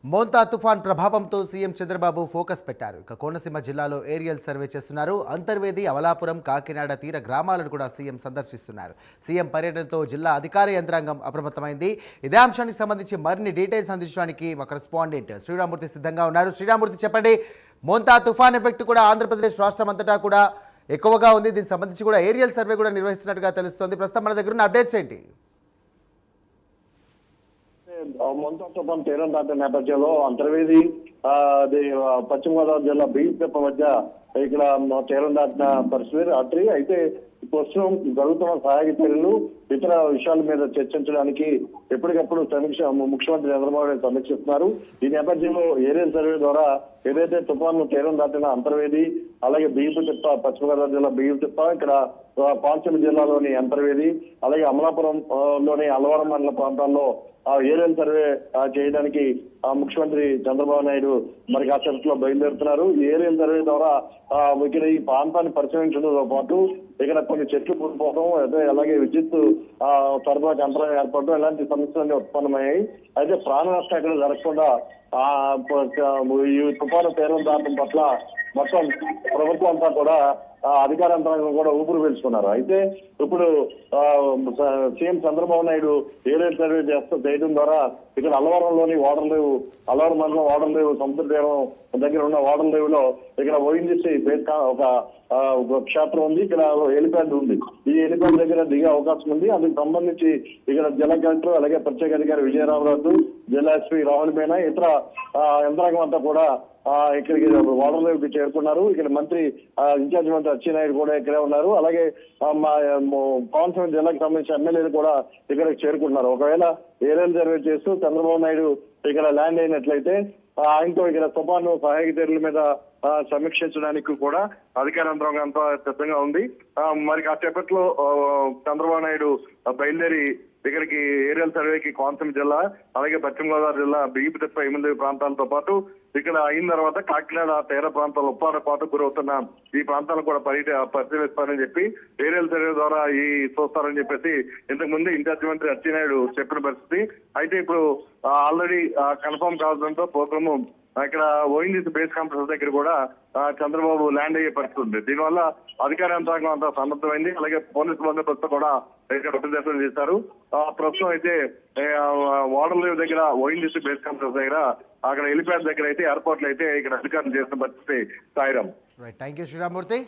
మోంతా తుఫాన్ ప్రభావంతో CM Chandrababu focus పెట్టారు. ఇక కోనసీమ జిల్లాలో ఏరియల్ సర్వే చేస్తున్నారు. అంతర్వేది, అమలాపురం, కాకినాడ తీర గ్రామాలను కూడా సీఎం సందర్శిస్తున్నారు. సీఎం పర్యటనతో జిల్లా అధికార యంత్రాంగం అప్రమత్తమైంది. ఇదే అంశానికి సంబంధించి మరిన్ని డీటెయిల్స్ అందించడానికి మా కరెస్పాండెంట్ శ్రీరామూర్తి సిద్ధంగా ఉన్నారు. శ్రీరామూర్తి, చెప్పండి, మోంతా తుఫాన్ ఎఫెక్ట్ కూడా ఆంధ్రప్రదేశ్ రాష్ట్రం అంతటా కూడా ఎక్కువగా ఉంది. దీనికి సంబంధించి కూడా ఏరియల్ సర్వే కూడా నిర్వహిస్తున్నట్టుగా తెలుస్తోంది. ప్రస్తుతం మన దగ్గర ఉన్న అప్డేట్స్ ఏంటి? మొంతా తుఫాన్ తీరం దాటిన నేపథ్యంలో అంతర్వేది అది పశ్చిమ గోదావరి జిల్లా బీజేపీ మధ్య ఇక్కడ తీరం దాటిన పరిస్థితి రాత్రి అయితే ప్రస్తుతం జరుగుతున్న సహాయక చర్యలు ఇతర విషయాల మీద చర్చించడానికి ఎప్పటికప్పుడు ముఖ్యమంత్రి చంద్రబాబు నాయుడు సమీక్షిస్తున్నారు. ఈ నేపథ్యంలో ఏరియల్ సర్వే ద్వారా ఏదైతే తుఫాను తీరం దాటిన అంతర్వేది, అలాగే బియ్యపు తిప్ప, పశ్చిమ గోదావరి జిల్లా బియ్యపు తిప్ప, ఇక్కడ కోనసీమ జిల్లాలోని అంతర్వేది, అలాగే అమలాపురం లోని అల్లవరం మండల ప్రాంతాల్లో ఏరియల్ సర్వే చేయడానికి ముఖ్యమంత్రి చంద్రబాబు నాయుడు మరి కాసేపట్లో బయలుదేరుతున్నారు. ఈ ఏరియల్ సర్వే ద్వారా ఇక్కడ ఈ ప్రాంతాన్ని పరిశీలించడంతో పాటు ఇక్కడ కొన్ని చెట్లు కూలిపోవడం, అలాగే విద్యుత్ సరఫరాకు అంతరం ఏర్పడడం ఇలాంటి సమస్యలన్నీ ఉత్పన్నమయ్యాయి. అయితే ప్రాణ నష్టం ఎక్కడ జరగకుండా ఈ తుఫాను తీరం దాటం పట్ల మొత్తం ప్రభుత్వం అంతా కూడా అధికార యంత్రాంగం కూడా ఊపిరి పీల్చుకున్నారు. అయితే ఇప్పుడు CM Chandrababu Naidu aerial survey చేయడం ద్వారా ఇక్కడ అల్లవరంలోని ఓడర్లేవు, అల్లవరం మండలం ఓడర్లేవు సముద్ర తీరం దగ్గర ఉన్న ఓడర్లేవులో ఇక్కడ ఓఎన్జీసీ ఒక క్షేత్రం ఉంది. ఇక్కడ హెలిప్యాడ్ ఉంది. ఈ హెలిప్యాడ్ దగ్గర దిగే అవకాశం ఉంది. అందుకు సంబంధించి ఇక్కడ జిల్లా కలెక్టర్, అలాగే ప్రత్యేక అధికారి విజయరామరాజు, జిల్లా ఎస్పీ రాహుల్ మీనా, ఇతర యంత్రాంగం అంతా కూడా ఇక్కడికి ఓడర్లేవుకి చేరుకున్నారు. ఇక్కడ మంత్రి ఇన్ఛార్జ్ మంత్రి అచ్చెన్నాయుడు కూడా ఇక్కడే ఉన్నారు. అలాగే కోనసీమ జిల్లాకు సంబంధించిన ఎమ్మెల్యేలు కూడా ఇక్కడికి చేరుకుంటున్నారు. ఒకవేళ ఏరియల్ సర్వే చేస్తూ చంద్రబాబు నాయుడు ఇక్కడ ల్యాండ్ అయినట్లయితే ఆయనతో ఇక్కడ తుఫాను సహాయక చర్యల మీద సమీక్షించడానికి కూడా అధికార యంత్రాంగం అంతా సిద్ధంగా ఉంది. మరి కాసేపట్లో చంద్రబాబు నాయుడు బయలుదేరి ఇక్కడికి ఏరియల్ సర్వేకి కోనసీమ జిల్లా, అలాగే పశ్చిమ గోదావరి జిల్లా బియ్యపు తిప్ప, ఎనిమిది ప్రాంతాలతో పాటు ఇక్కడ అయిన తర్వాత కాకినాడ తీర ప్రాంతాల్లో ఉప్పాడ పాటు గురవుతున్న ఈ ప్రాంతాలను కూడా పరిశీలిస్తారని చెప్పి ఏరియల్ సర్వే ద్వారా చూస్తారని చెప్పేసి ఇంతకు ముందు ఇన్ఛార్జ్ మంత్రి అచ్చెన్నాయుడు చెప్పిన పరిస్థితి. అయితే ఇప్పుడు ఆల్రెడీ కన్ఫర్మ్ కావడంతో ప్రోగ్రాము ఇక్కడ ఓఎన్జీసీ బేస్ కాంప్లెక్స్ దగ్గర కూడా చంద్రబాబు ల్యాండ్ అయ్యే పరిస్థితి ఉంది. దీనివల్ల అధికార యంత్రాంగం అంతా సన్నద్ధమైంది. అలాగే పోలీసు బందోబస్తు కూడా ఇక్కడ అభ్యర్థన చేశారు. ప్రస్తుతం అయితే ఓడర్లేవ్ దగ్గర ఓఎన్జీసీ బేస్ కాంప్లెక్స్ దగ్గర, అక్కడ హెలిప్యాడ్ దగ్గర అయితే, ఎయిర్పోర్ట్ లో అయితే ఇక్కడ అధికారులు చేసిన పరిస్థితి. సాయిరామ్. Thank you Sriramurthy.